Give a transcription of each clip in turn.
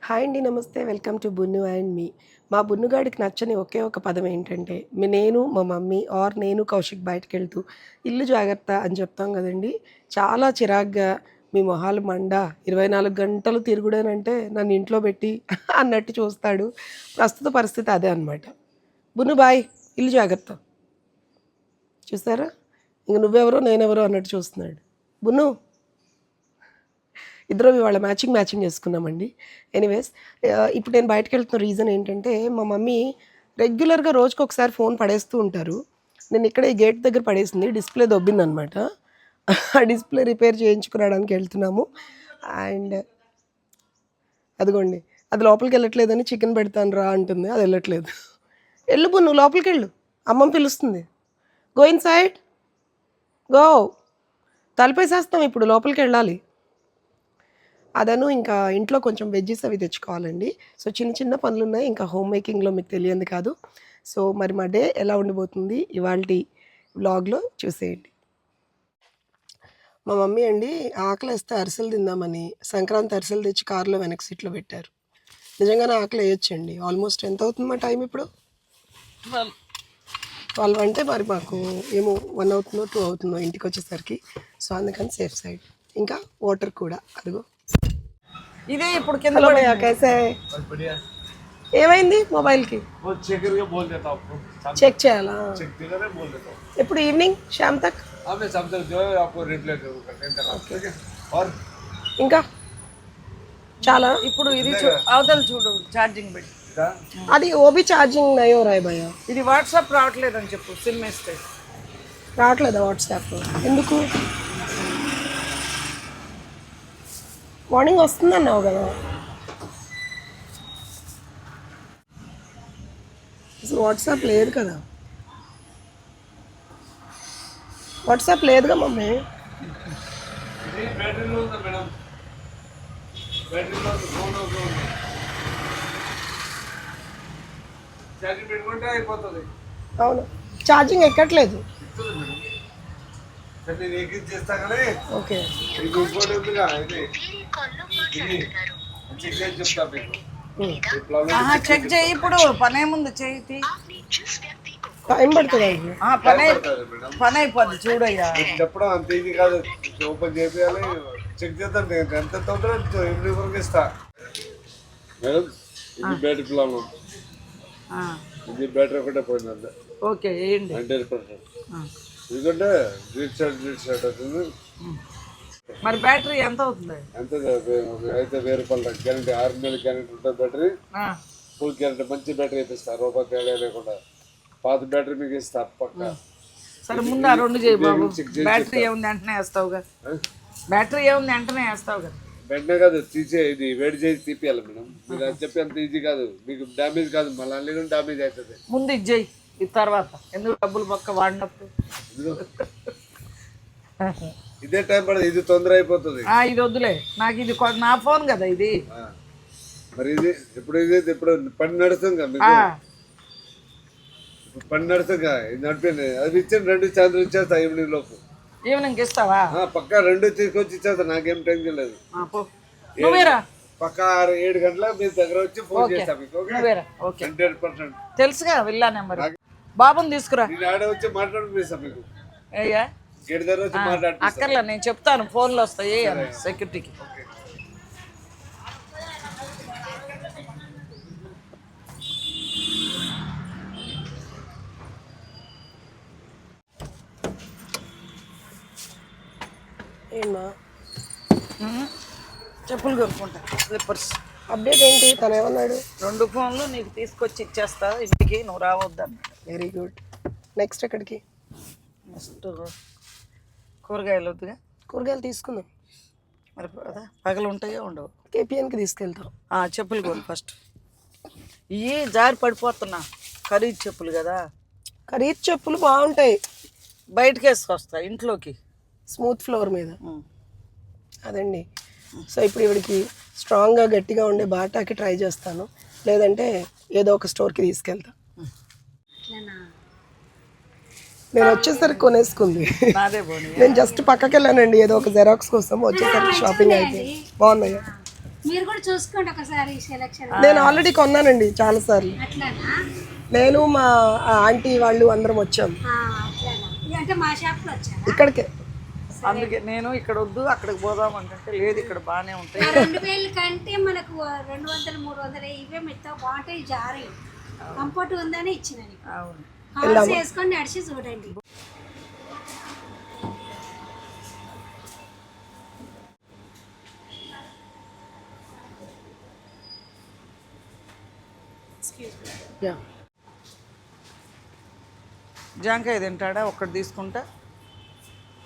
Hi అండి. నమస్తే. Welcome to బున్ను and మీ. మా బున్నుగాడికి నచ్చని ఒకే ఒక పదం ఏంటంటే, నేను, మా మమ్మీ ఆర్ నేను, కౌశిక్ బయటికెళ్తూ ఇల్లు జాగ్రత్త అని చెప్తాం గదండీ! చాలా చిరాకుగా మీ మొహాలు మండ 24 గంటలు తిరుగుడేనంటే నన్ను ఇంట్లో బెట్టి అన్నట్టు చూస్తాడు. ప్రస్తుత పరిస్థితి అదే అనమాట. బున్ను బాయ్. ఇల్లు జాగ్రత్త. చూసారా? ఇంక నువ్వెవరో, నేనెవరో అన్నట్టు చూస్తున్నాడు. బున్ను ఇద్దరం ఇవాళ మ్యాచింగ్ చేసుకున్నామండి. ఎనీవేస్ ఇప్పుడు నేను బయటికెళ్తున్న రీజన్ ఏంటంటే, మా మమ్మీ రెగ్యులర్‌గా రోజుకొకసారి ఫోన్ పడేస్తూ ఉంటారు. నేను ఇక్కడే ఈ గేట్ దగ్గర పడేసింది. డిస్‌ప్లే దొబ్బిందనమాట. ఆ డిస్‌ప్లే రిపేర్ చేయించుకురావడానికి వెళ్తున్నాము. అండ్ అదిగోండి. అది లోపలికెళ్ళట్లేదని చికెన్ పెడతాను రా అంటుంది. అది ఎళ్ళట్లేదు. ఎళ్ళు బున్ను లోపలికెళ్ళు. అమ్మమ్మ పిలుస్తుంది. Go inside. గో. తలుపేసేస్తాం ఇప్పుడు లోపలికెళ్ళాలి. అదను ఇంకా ఇంట్లో కొంచెం వెజ్జీస్ అవి తెచ్చుకోవాలండి. సో, చిన్న చిన్న పనులున్నాయి. ఇంకా హోమ్ మేకింగ్‌లో మీకు తెలియంది కాదు. సో, మరి మా డే ఎలా ఉండబోతుంది ఇవాల్టి వ్లాగ్‌లో చూసేయండి. మా మమ్మీ అండి ఆకలేస్తే అరిసెలు తిందామని సంక్రాంతి అరిసెలు తెచ్చి కారులో వెనక సీట్‌లో పెట్టారు. నిజంగానే ఆకలేయొచ్చండి. ఆల్మోస్ట్ ఎంతవుతుంది మా టైం ఇప్పుడు? 12 అంటే మరి మాకు ఏమో 1 అవుతుందో, 2 అవుతుందో ఇంటికొచ్చేసరికి. సో, అందుకని సేఫ్ సైడ్. ఇంకా వాటర్ కూడా అదిగో. ఇదే ఇప్పుడు కింద హలో భయ్యా పడింది. कैसे है? ఏమైంది మొబైల్‌కి? वो चेक करके बोल देता हूँ आपको। చెక్ చేయాలా? चेक देकर बोल देता हूँ। ఎప్పుడు ఈవినింగ్ శామ్ తక్? हाँ मैं शाम तक जो है आपको रिप्लाई करूँगा टेंशन ना ठीक है। और ఇంకా చాలా ఇప్పుడు ఇది అవతల చూడు ఛార్జింగ్ పెట్టి इधर అది ఓబీ ఛార్జింగ్ నయో రాయ్ భయ్యా. ఇది వాట్సాప్ రావట్లేదని చెప్పు సిమ్ వేస్తే. రావట్లేదా వాట్సాప్? ఎందుకు? మార్నింగ్ వస్తుందన్నావు కదా. అసలు వాట్సాప్ లేదు కదా. వాట్సాప్ లేదుగా మమ్మీ. ఇది బ్యాటరీలో ఉందా మేడం? బ్యాటరీలో ఫోన్ ఉంది. ఛార్జింగ్ పెట్టుకుంటే అయిపోతుంది. అవును ఛార్జింగ్ ఎక్కట్లేదు. ఇస్తుంది మేడం. సరే నేను ఎక్కించి చేస్తా కానీ ఓకే ఇది ఇంకోటి ఉందిగా ఇది చెక్ చేసి చెప్తా మీకు. ఈ ప్రాబ్లం ఆహా చెక్ చేయి ఇప్పుడు పనేముంది చేయి. టైం పడుతుంది అండి. పడుతుంది మేడం. పని అయిపోద్ది చూడయ్యా. మీకు చెప్పడం అంత ఈజీ కాదు. ఓపెన్ చేయాలి చెక్ చేద్దాం. నేను ఎంత తొందర ఎన్ని వరకు ఇస్తా మేడం. ఇది బ్యాటరీ ప్రాబ్లం. ఇది బ్యాటరీ ఒకటే పోయింది అంతే. ఓకే వేయండి. 100%. ఎందుకంటే గ్రీట్ షర్ట్ అవుతుంది. మరి బ్యాటరీ ఎంత అవుతుంది? ఎంత అయితే 1000 రూపాయలు గ్యారంటీ 6 నెలల గ్యారంటీ ఉంటుంది బ్యాటరీ. ఫుల్ గ్యారంటీ మంచి బ్యాటరీ అయితే ఇస్తా. రూపాయి తేడా లేకుండా పాత బ్యాటరీ మీకు ఇస్తా పక్క. సరే ముందు ఆ రెండు చేయి బాబు. బ్యాటరీ ఏముంది వెంటనే వేస్తావుగా. బ్యాటరీ ఏముంది వెంటనే వేస్తావు కదా. వెంటనే కాదు తీసే ఇది వేడి చేసి తీపియాలి మేడం. మీరు అది చెప్పి అంత ఈజీ కాదు. మీకు డ్యామేజ్ కాదు మళ్ళీ అన్ని డ్యామేజ్ అవుతుంది. ముందు ఇది చేయి ఇది తర్వాత ఎందుకు డబ్బులు పక్క వాడినప్పుడు. ఇదే టైం పడదు. ఇది తొందర అయిపోతుంది. ఇది వద్దులే నాకు ఇది నా ఫోన్ కదా ఇది. మరి ఇప్పుడు పని నడుస్తుంది కదా మీకు. ఇప్పుడు పని నడుస్తుంది కదా. ఇది నడిపోయింది. అది ఇచ్చాను 2 సాయంత్రం ఇచ్చేస్తా ఈవినింగ్ లోపు. ఈవినింగ్ ఇస్తావా? పక్కా 2 తీసుకొచ్చి ఇచ్చేస్తా. నాకేం టెన్షన్ లేదు. నువ్వేరా పక్కా 7 గంటలకు మీ దగ్గర వచ్చి ఫోన్ చేస్తా మీకు. నువ్వేరా ఓకే 100%. తెలుసుగా విల్లా నెంబర్. బాబుని తీసుకురా. నేను ఆడ వచ్చి మాట్లాడిపిస్తా మీకు. అయ్యా గేట్ దగ్గర వచ్చి మాట్లాడిపిస్తా. అక్కర్లే నేను చెప్తాను ఫోన్లో వస్తాయి సెక్యూరిటీకి. ఏమా చెప్పులు కొనుక్కుంటా స్లిప్పర్స్. అప్డేట్ ఏంటి? తను ఏమన్నాడు? 2 ఫోన్లు నీకు తీసుకొచ్చి ఇచ్చేస్తా ఇంటికి నువ్వు రావద్దని. Very good. నెక్స్ట్ ఎక్కడికి? నెక్స్ట్ కూరగాయలు వద్దుగా. కూరగాయలు తీసుకుందాం. మరి అదా పగలు ఉంటాయో ఉండవు. కేపీఎన్కి తీసుకెళ్తాం. చెప్పులు కొను ఫస్ట్. ఇవి జారి పడిపోతున్నా ఖరీదు చెప్పులు కదా. ఖరీదు చెప్పులు బాగుంటాయి. బయటకి వేసుకొస్తా ఇంట్లోకి స్మూత్ ఫ్లోర్ మీద. అదండి. సో ఇప్పుడు ఇవిడికి స్ట్రాంగ్గా గట్టిగా ఉండే బాటాకి ట్రై చేస్తాను. లేదంటే ఏదో ఒక స్టోర్కి తీసుకెళ్తా. నేను వచ్చేసరికి కొనేసుకుంది. నాదే పోనీ. నేను జస్ట్ పక్కకి వెళ్ళానండి ఏదో ఒక జెరాక్స్ కోసం. వచ్చేసరికి షాపింగ్ అయిపోయింది. బాగున్నాయా? మీరు కూడా చూసుకోండి ఒకసారి సెలక్షన్. నేను ఆల్రెడీ కొన్నానండి చాలాసార్లు. అట్లానా? నేను మా ఆంటీ వాళ్ళు అందరం వచ్చాం అట్లానా? ఇది అంటే మా షాప్లో వచ్చారా? ఇక్కడికే. అందుకే నేను ఇక్కడ వద్దు అక్కడికి పోదాం అంటే లేదు, ఇక్కడ బాగానే ఉంటాయి. 2000 కంటే మనకు 200, 300 ఇవే మెత్త బాగుంటాయి, జారీ కంఫర్ట్ ఉందని ఇచ్చిన. అవును, కాల్స్ వేసుకొని నడిచి చూడండి. యా. జాంకాయ తింటాడా? ఒక్కటి తీసుకుంటా.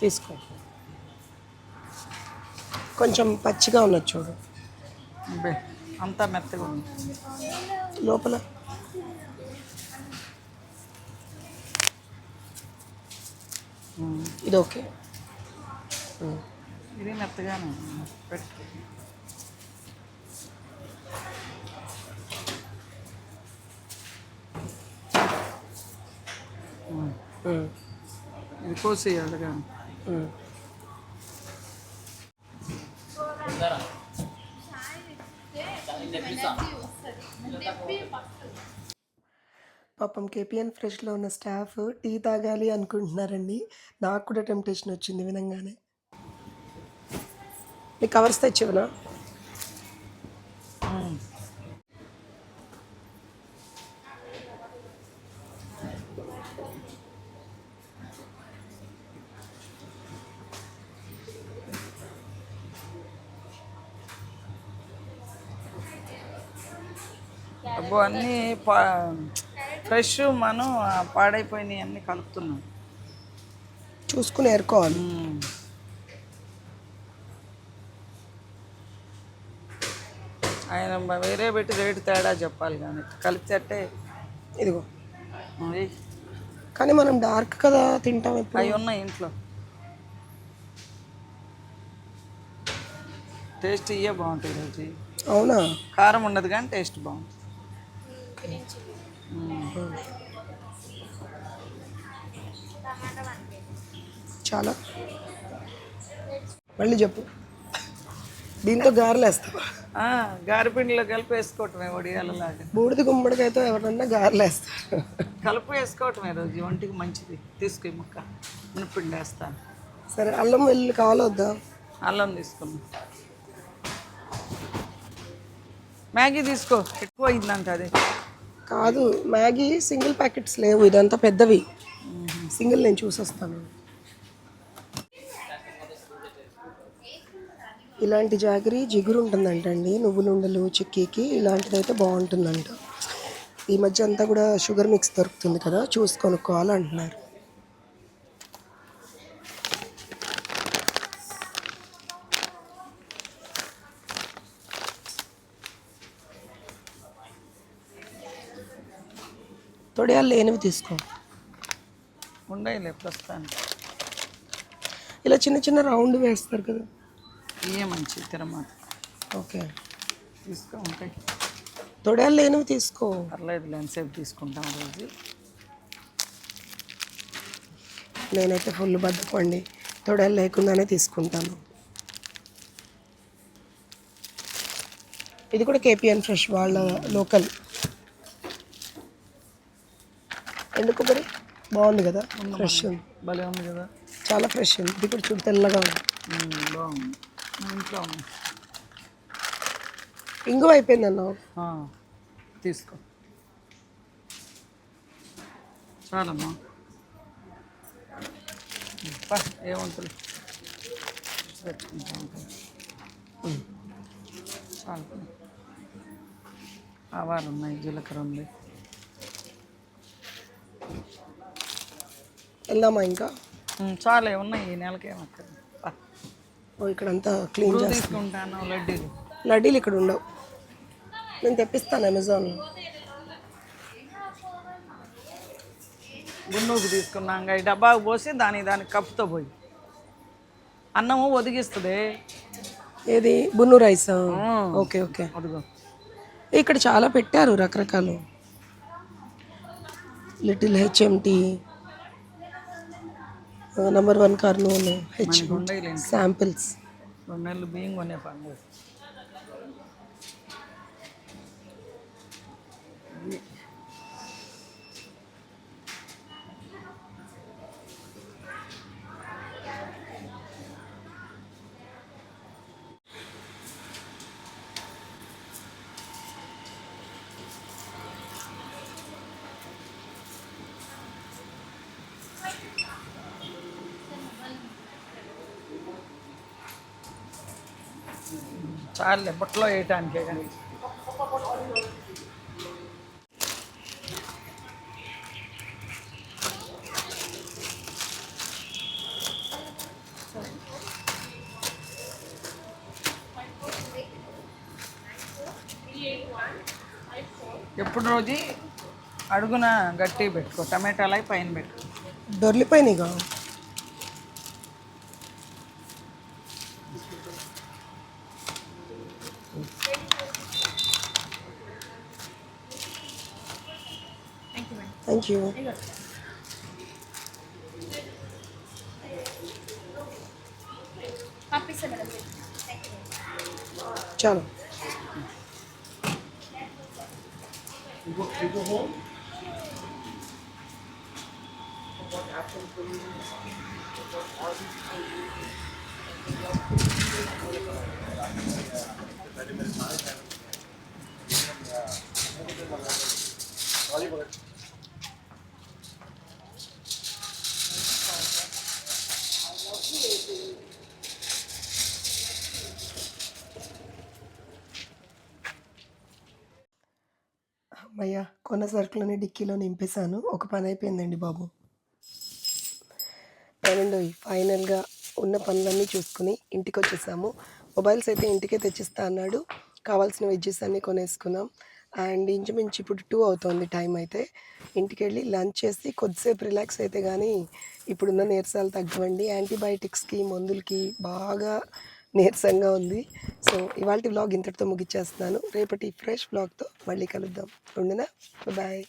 తీసుకో. కొంచెం పచ్చిగా ఉన్నది చూడు. అబ్బే, అంతా మెత్తగా ఉంది లోపల. ఇది ఓకే. ఇది మెత్తగానే ఉంది. పెట్టు. ఇది కోసేయాలి కానీ. పాపం కేపీఎన్ ఫ్రెష్లో ఉన్న స్టాఫ్ టీ తాగాలి అనుకుంటున్నారండి. నాకు కూడా టెంప్టేషన్ వచ్చింది వినంగానే. నీ కవర్స్ తెచ్చివనా? అబ్బో, అన్నీ ఫ్రెష్, మనం పాడైపోయినాయి అన్నీ కలుపుతున్నాం. చూసుకుని ఏరుకోవాలి. ఆయన వేరే పెట్టి రేటు తేడా చెప్పాలి కానీ కలిపితే ఇదిగో. అవి కానీ మనం డార్క్ కదా తింటాం ఎప్పుడు. అవి ఉన్నాయి ఇంట్లో. టేస్ట్ ఇవే బాగుంటాయి రోజు. అవునా? కారం ఉండదు కానీ టేస్ట్ బాగుంటుంది. చాలా. మళ్ళీ చెప్పు. దీంతో గారెలు వేస్తావా? గారెపిండిలో కలిపి వేసుకోవటమే వడియాలలాగా. బూడిద గుమ్మడికాయతో ఎవరన్నా గారెలు వేస్తారు. కలిపి వేసుకోవటమే రోజు, ఒంటికి మంచిది. తీసుకు ఈ ముక్క మినపిండి వేస్తాను. సరే, అల్లం వెల్లుల్లి కావాలో వద్దా? అల్లం తీసుకున్నాం. మ్యాగీ తీసుకో, ఎక్కువ అయిందంట అది. కాదు, మ్యాగీ సింగిల్ ప్యాకెట్స్ లేవు, ఇదంతా పెద్దవి. సింగిల్ నేను చూసొస్తాను. ఇలాంటి జాగరి జిగురు ఉంటుందంటండి, నువ్వులుండలు చిక్కీకి ఇలాంటిదైతే బాగుంటుందంట. ఈ మధ్య అంతా కూడా షుగర్ మిక్స్ దొరుకుతుంది కదా, చూసి కొనుక్కోవాలంటున్నారు. తొడియాలు లేనివి తీసుకో. ఉండయిలే ప్రస్తుతానికి. ఇలా చిన్న చిన్న రౌండ్ వేస్తారు కదా, ఇవే మంచి తిరమాట. ఓకే, తీసుకో. ఉంటాయి. తొడియాలు లేనివి తీసుకో. పర్లేదు, ఎంతసేపు తీసుకుంటాం రోజు. నేనైతే ఫుల్ బద్దకండి, తొడియాలు లేకుండానే తీసుకుంటాను. ఇది కూడా కేపీఎన్ ఫ్రెష్ వాళ్ళ లోకల్. ఎందుకు కొబ్బరి బాగుంది కదా, ఫ్రెష్ ఉంది. భలే ఉంది కదా, చాలా ఫ్రెష్ ఉంది. ఇది కూడా చూడు తెల్లగా ఉంది. బాగుంది. ఇంట్లో ఉంది. ఇంగు అయిపోయింది అన్నావు. తీసుకో. చాలమ్మా, ఏముంటుంది తెచ్చుకుంటా ఉంటాయి. చాలు. ఆవాలు ఉన్నాయి, జీలకర్ర ఉంది. వెళ్దామా ఇంకా? చాలే ఉన్నాయి, ఈ నెలకేమక్కర్లేదు. ఓ, ఇక్కడంతా క్లీన్ చేస్తాను. తీసుకుంటాను లడ్డీలు. లడ్డీలు ఇక్కడ ఉండవు, నేను తెప్పిస్తాను అమెజాన్లో. గున్నూకు తీసుకున్నాక ఈ డబ్బాకు పోసి దానికి కప్పుతో పోయి అన్నము ఒదిగిస్తుంది. ఏది బున్ను రైస్? Okay okay. అదిగో ఇక్కడ చాలా పెట్టారు రకరకాలు. Little HMT, #1 Kurnool, H samples. 2 నెలలు బియ్యం కొనే పండుగ. చాలే బుట్టలో వేయటానికే కానీ. ఎప్పుడు రోజు అడుగున గట్టి పెట్టుకో, టమాటాలు అవి పైన పెట్టుకో. దొర్లిపోయినాయిగా. Thank you. చాలు. అమ్మయ్య, కొన్న సరుకులని డిక్కీలో నింపేశాను. ఒక పని అయిపోయిందండి బాబు. అండ్ ఫైనల్గా ఉన్న పనులన్నీ చూసుకుని ఇంటికి వచ్చేసాము. మొబైల్స్ అయితే ఇంటికే తెచ్చిస్తా అన్నాడు. కావాల్సిన వెజ్జెస్ అన్నీ కొనేసుకున్నాం. అండ్ ఇంచుమించు ఇప్పుడు 2 అవుతుంది టైం అయితే. ఇంటికి వెళ్ళి లంచ్ చేసి కొద్దిసేపు రిలాక్స్ అయితే కానీ ఇప్పుడున్న నీరసాలు తగ్గవండి. యాంటీబయాటిక్స్కి మందులకి బాగా నీరసంగా ఉంది. సో ఇవాళ వ్లాగ్ ఇంతటితో ముగిచ్చేస్తున్నాను. రేపటి ఫ్రెష్ వ్లాగ్తో మళ్ళీ కలుద్దాం. ఉండనా? బాయ్.